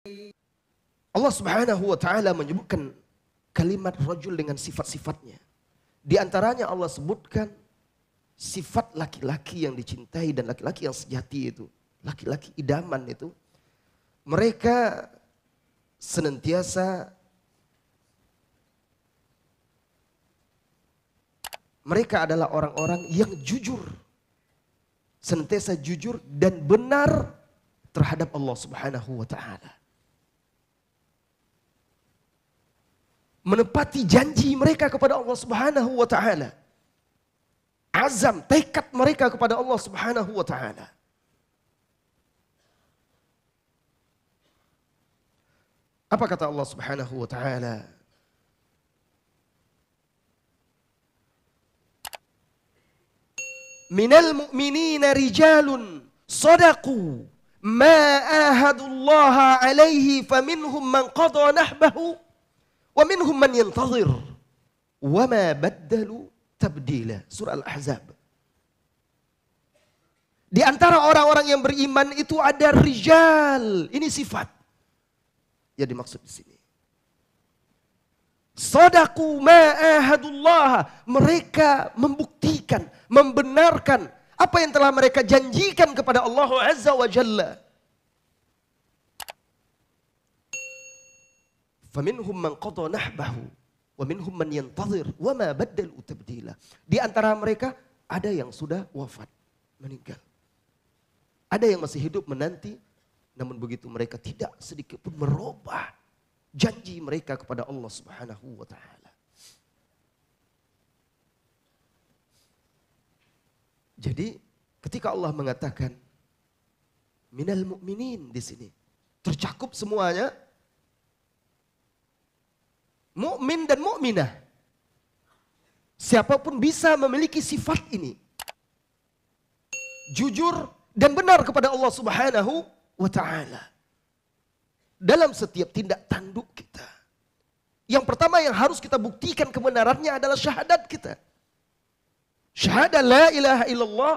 Allah Subhanahu wa taala menyebutkan kalimat rajul dengan sifat-sifatnya. Di antaranya Allah sebutkan sifat laki-laki yang dicintai dan laki-laki yang sejati itu. Laki-laki idaman itu. Mereka senantiasa mereka adalah orang-orang yang jujur. Senantiasa jujur dan benar terhadap Allah Subhanahu wa taala. Menepati janji mereka kepada Allah Subhanahu wa taala. Azam, tekad mereka kepada Allah Subhanahu wa taala. Apa kata Allah Subhanahu wa taala? Minal mu'minina rijalun sadaqu ma ahadullaha alaihi faminhum man qada nahbahu wa minhum man yantazir wa ma baddalu tabdila. Surah Al-Ahzab. Di antara orang-orang yang beriman itu ada rijal. Ini sifat yang dimaksud di sini. Sadaqu ma ahadullah. Mereka membuktikan, membenarkan apa yang telah mereka janjikan kepada Allah Azza wa Jalla. Faminhum man qada nahbahu wa minhum man yantazir wa ma baddalu tabdila. Di antara mereka ada yang sudah wafat, meninggal. Ada yang masih hidup menanti, namun begitu mereka tidak sedikit pun merubah janji mereka kepada Allah Subhanahu wa taala. Jadi ketika Allah mengatakan minal mu'minin di sini tercakup semuanya. Mukmin dan mukminah. Siapapun bisa memiliki sifat ini. Jujur dan benar kepada Allah Subhanahu wa taala. Dalam setiap tindak tanduk kita. Yang pertama yang harus kita buktikan kebenarannya adalah syahadat kita. Syahadat la ilaha illallah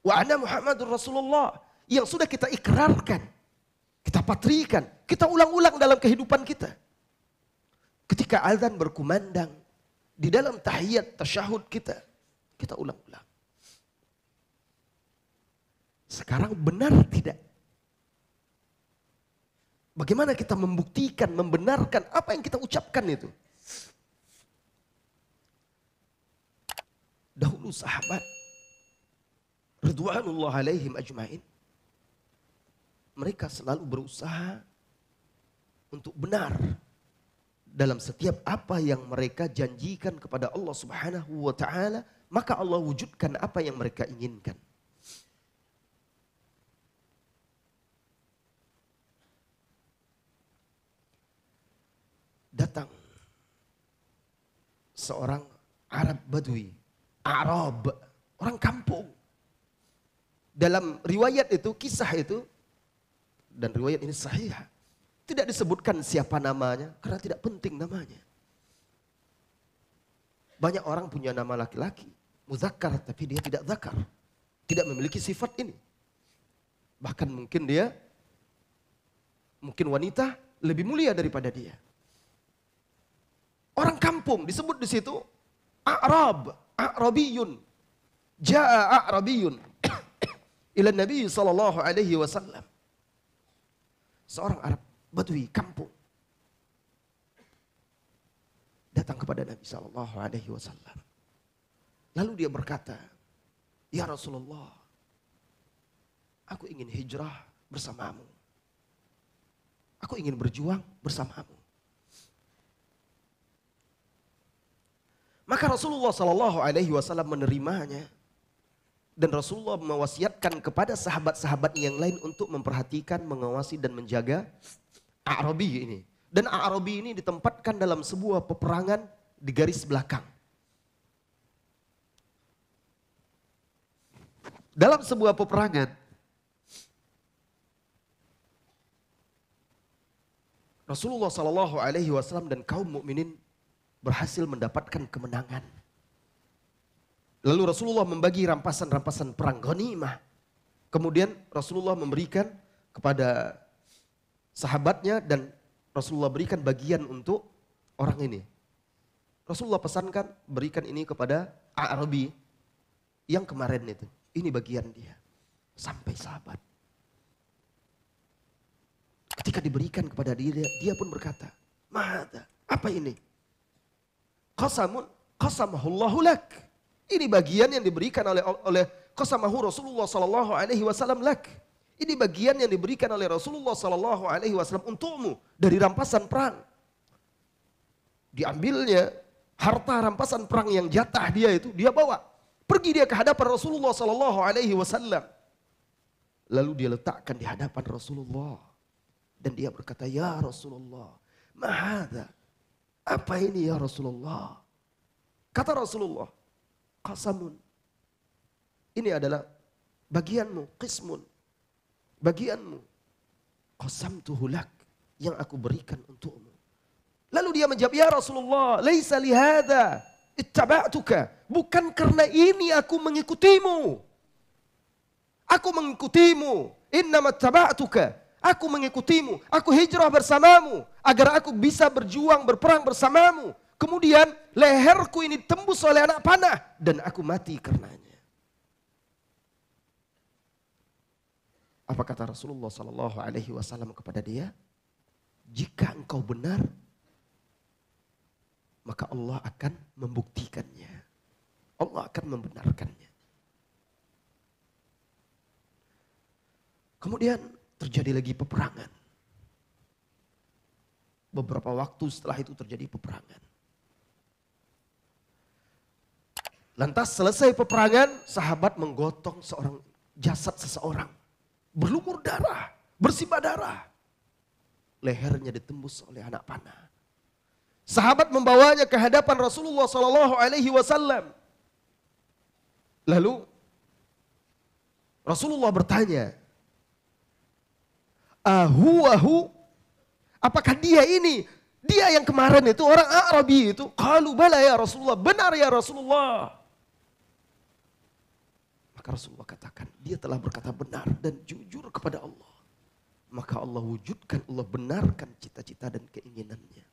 wa anna Muhammadur Rasulullah. Yang sudah kita ikrarkan. Kita patrikan. Kita ulang-ulang dalam kehidupan kita. Ketika azan berkumandang, di dalam tahiyat tasyahud kita ulang-ulang. Sekarang benar tidak? Bagaimana kita membuktikan, membenarkan apa yang kita ucapkan itu? Dahulu sahabat, ridwanullah alaihim ajmain, mereka selalu berusaha untuk benar dalam setiap apa yang mereka janjikan kepada Allah Subhanahu wa taala, maka Allah wujudkan apa yang mereka inginkan. Datang seorang Arab Badui, Arab, orang kampung. Dalam riwayat itu, kisah itu, dan riwayat ini sahih, tidak disebutkan siapa namanya karena tidak penting namanya. Banyak orang punya nama laki-laki, muzakkar, tapi dia tidak zakar. Tidak memiliki sifat ini. Bahkan mungkin wanita lebih mulia daripada dia. Orang kampung disebut di situ A'rab, A'rabiyun. Ja'a A'rabiyun ila Nabi sallallahu alaihi wasallam. Seorang Arab Badui kampung datang kepada Nabi sallallahu alaihi wasallam. Lalu dia berkata, "Ya Rasulullah, aku ingin hijrah bersamamu. Aku ingin berjuang bersamamu." Maka Rasulullah sallallahu alaihi wasallam menerimanya dan Rasulullah mewasiatkan kepada sahabat-sahabat yang lain untuk memperhatikan, mengawasi dan menjaga A'rabi ini. Dan A'rabi ini ditempatkan dalam sebuah peperangan di garis belakang. Dalam sebuah peperangan, Rasulullah sallallahu alaihi wasallam dan kaum mukminin berhasil mendapatkan kemenangan. Lalu Rasulullah membagi rampasan-rampasan perang ghanimah. Kemudian Rasulullah memberikan kepada sahabatnya dan Rasulullah berikan bagian untuk orang ini. Rasulullah pesankan berikan ini kepada Arabi yang kemarin itu. Ini bagian dia. Sampai sahabat. Ketika diberikan kepada dia pun berkata, "Ma'adha, apa ini?" "Qasamun qasamahullahu lak." Ini bagian yang diberikan oleh qasamahu Rasulullah sallallahu alaihi wasallam lak. Ini bagian yang diberikan oleh Rasulullah sallallahu alaihi wasallam untukmu dari rampasan perang. Diambilnya harta rampasan perang yang jatah dia itu, dia bawa. Pergi dia ke hadapan Rasulullah sallallahu alaihi wasallam. Lalu dia letakkan di hadapan Rasulullah. Dan dia berkata, "Ya Rasulullah, mahadha." Apa ini ya Rasulullah? Kata Rasulullah, "Qasamun." Ini adalah bagianmu, qismun. Bagianmu. Qasamtuhu lak, yang aku berikan untukmu. Lalu dia menjawab, "Ya Rasulullah, laisa lihada ittaba'tuka." Bukan karena ini aku mengikutimu. Aku mengikutimu. Innama ittaba'tuka. Aku mengikutimu. Aku hijrah bersamamu agar aku bisa berjuang, berperang bersamamu. Kemudian leherku ini tembus oleh anak panah dan aku mati karenanya. Apa kata Rasulullah sallallahu alaihi wasallam kepada dia? "Jika engkau benar, maka Allah akan membuktikannya. Allah akan membenarkannya." Kemudian terjadi lagi peperangan. Beberapa waktu setelah itu terjadi peperangan. Lantas selesai peperangan, sahabat menggotong jasad seseorang. Berlumur darah, bersimbah darah. Lehernya ditembus oleh anak panah. Sahabat membawanya ke hadapan Rasulullah sallallahu alaihi wasallam. Lalu Rasulullah bertanya, "Ahuwahu?" Apakah dia ini? Dia yang kemarin itu orang Arabi itu. Qalu bala ya Rasulullah. Benar ya Rasulullah. Maka Rasulullah katakan, dia telah berkata benar dan jujur kepada Allah. Maka Allah wujudkan, Allah benarkan cita-cita dan keinginannya.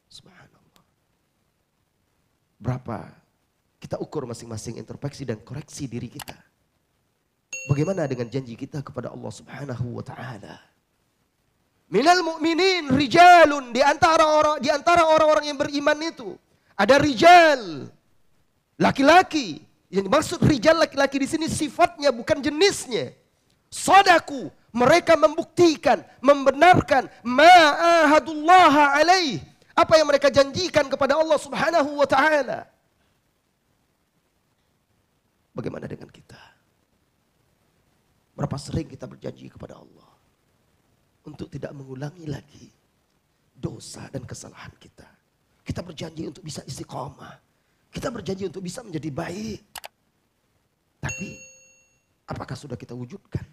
Subhanallah. Berapa kita ukur masing-masing introspeksi dan koreksi diri kita. Bagaimana dengan janji kita kepada Allah Subhanahu wa taala? Minal mu'minin rijalun, di antara orang-orang yang beriman itu ada rijal, laki-laki. Yang dimaksud rijal laki-laki di sini sifatnya bukan jenisnya. Sadaku, mereka membuktikan, membenarkan ma'ahadullah alaih, apa yang mereka janjikan kepada Allah Subhanahu wa taala. Bagaimana dengan kita? Berapa sering kita berjanji kepada Allah untuk tidak mengulangi lagi dosa dan kesalahan kita. Kita berjanji untuk bisa istiqomah. Kita berjanji untuk bisa menjadi baik. Tapi apakah sudah kita wujudkan?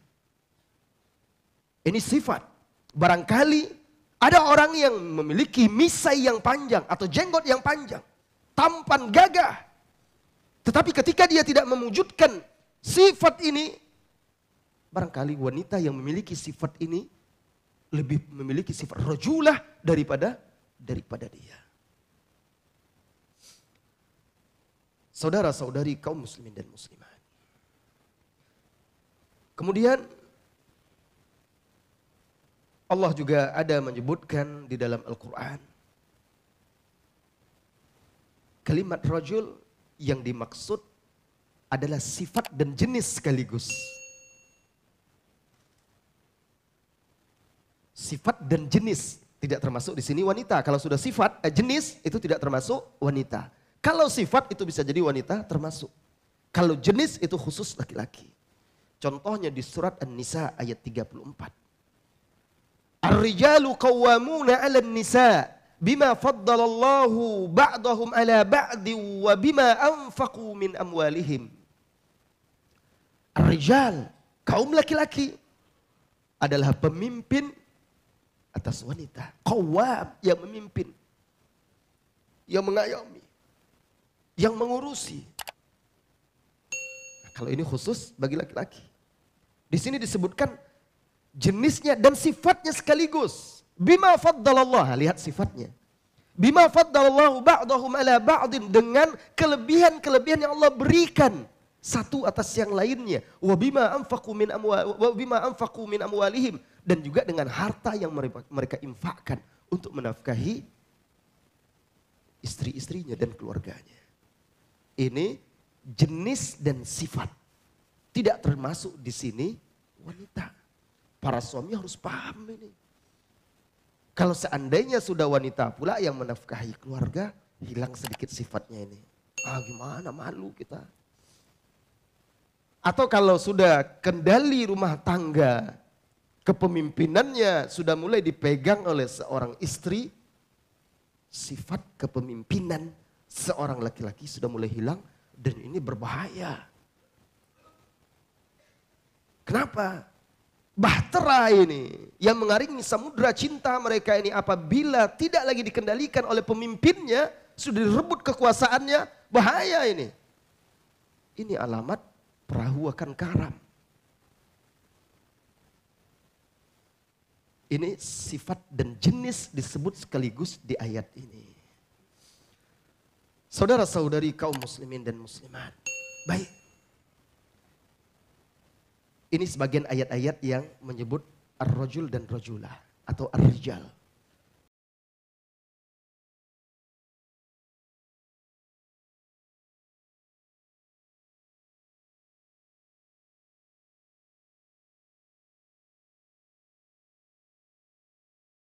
Ini sifat. Barangkali ada orang yang memiliki misai yang panjang atau jenggot yang panjang. Tampan gagah. Tetapi ketika dia tidak mewujudkan sifat ini, barangkali wanita yang memiliki sifat ini lebih memiliki sifat rajulah daripada dia. Saudara-saudari kaum muslimin dan muslimat. Kemudian Allah juga ada menyebutkan di dalam Al-Quran kalimat rajul yang dimaksud adalah sifat dan jenis sekaligus. Sifat dan jenis tidak termasuk di sini wanita. Kalau sudah sifat jenis itu tidak termasuk wanita. Kalau sifat itu bisa jadi wanita termasuk. Kalau jenis itu khusus laki-laki. Contohnya di surat An-Nisa ayat 34. Ar-rijalu qawwamuna 'alan nisa bima faddalallahu ba'dahum 'ala ba'di wa bima anfaqu min amwalihim. Ar-rijal, kaum laki-laki adalah pemimpin atas wanita. Qawwam, yang memimpin, yang mengayomi, yang mengurusi. Nah, kalau ini khusus bagi laki-laki. Di sini disebutkan jenisnya dan sifatnya sekaligus. Bima faddalallah, lihat sifatnya. Bima faddalallahu ba'dahum ala ba'din, dengan kelebihan-kelebihan yang Allah berikan satu atas yang lainnya. Wa bima anfaqu min amwalihim, dan juga dengan harta yang mereka infakkan untuk menafkahi istri-istrinya dan keluarganya. Ini jenis dan sifat. Tidak termasuk di sini wanita. Para suami harus paham ini. Kalau seandainya sudah wanita pula yang menafkahi keluarga, hilang sedikit sifatnya ini. Gimana, malu kita. Atau kalau sudah kendali rumah tangga, kepemimpinannya sudah mulai dipegang oleh seorang istri, sifat kepemimpinan seorang laki-laki sudah mulai hilang, dan ini berbahaya. Kenapa? Bahtera ini yang mengaringi samudra cinta mereka ini, apabila tidak lagi dikendalikan oleh pemimpinnya, sudah direbut kekuasaannya, bahaya ini. Ini alamat perahu akan karam. Ini sifat dan jenis disebut sekaligus di ayat ini. Saudara-saudari kaum muslimin dan muslimat. Baik. Ini sebagian ayat-ayat yang menyebut ar-rajul dan rajulah atau ar-rijal.